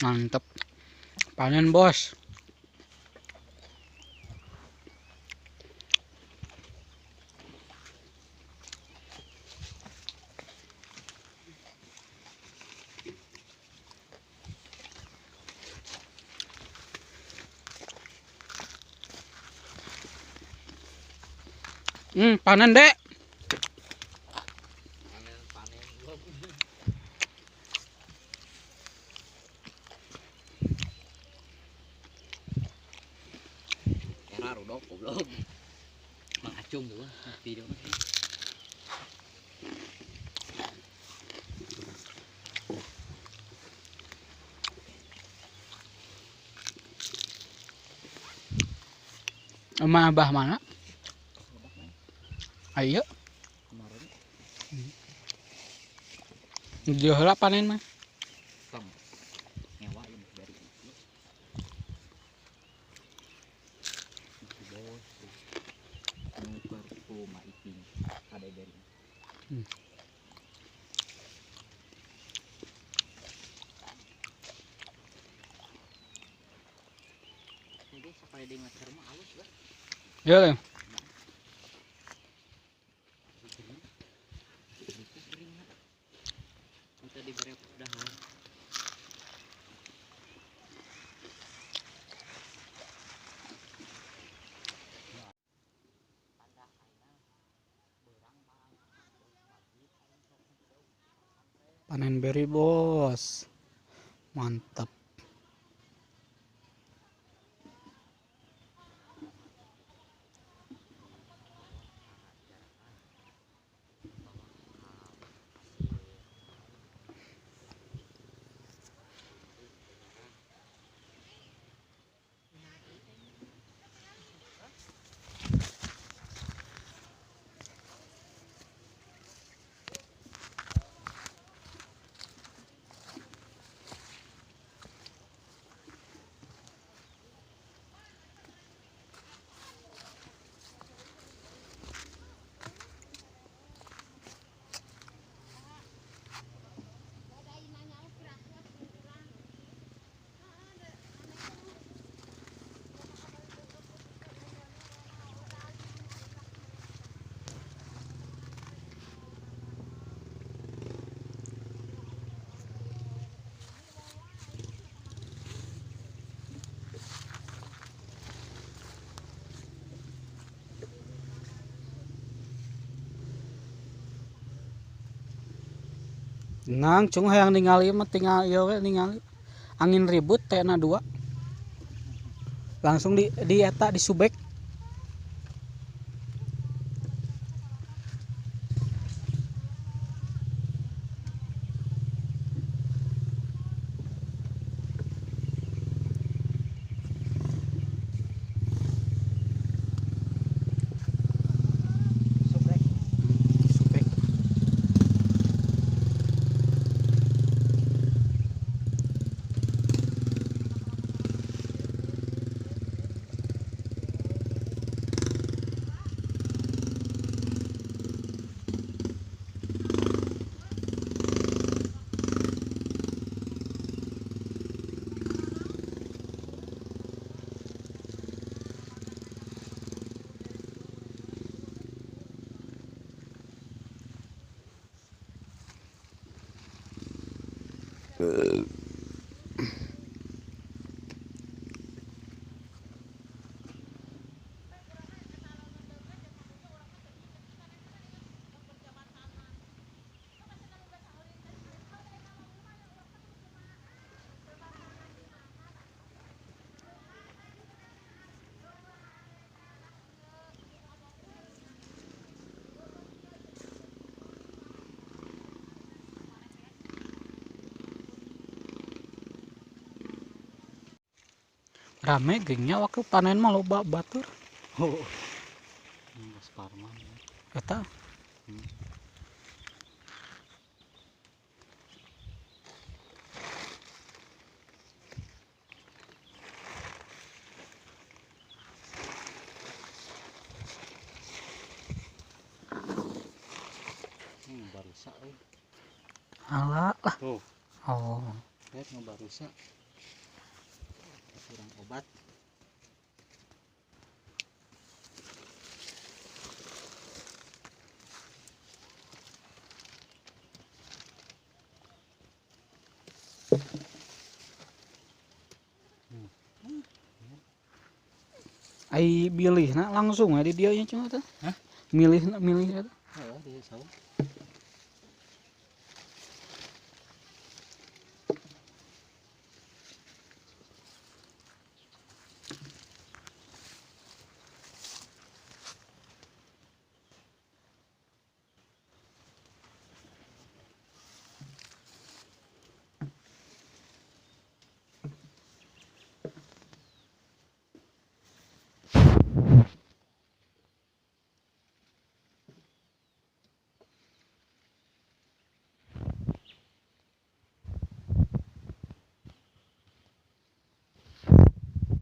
Mantep. Panen bos. Panen dek. Panen belum. Era rudok goblok. Mang acung tuh video. Emang abah mana? Ayo. Kemarin Dia heula panen mah. kam nyewa ini dari itu. Itu bos tuh. Nuker rumah iping ada dari. Jadi supaya dia ngecer mah halus lah. Ya le. Kita diberi udahan. Panen beri bos. Mantap. Nang cung hayang ningali mah tinggal ieu we ningali. Angin ribut tena 2. Langsung di eta di subek. Subek. Rame gengnya waktu panen mah loba batur. Oh. Mas Parman. Eta Barusak ala lah. tuh. Oh. Red ngabarusa kurang obat. Ai bilih na langsung ya di dia nya cuma tuh. Hah? Milih na milih eta. Oh, dia salah.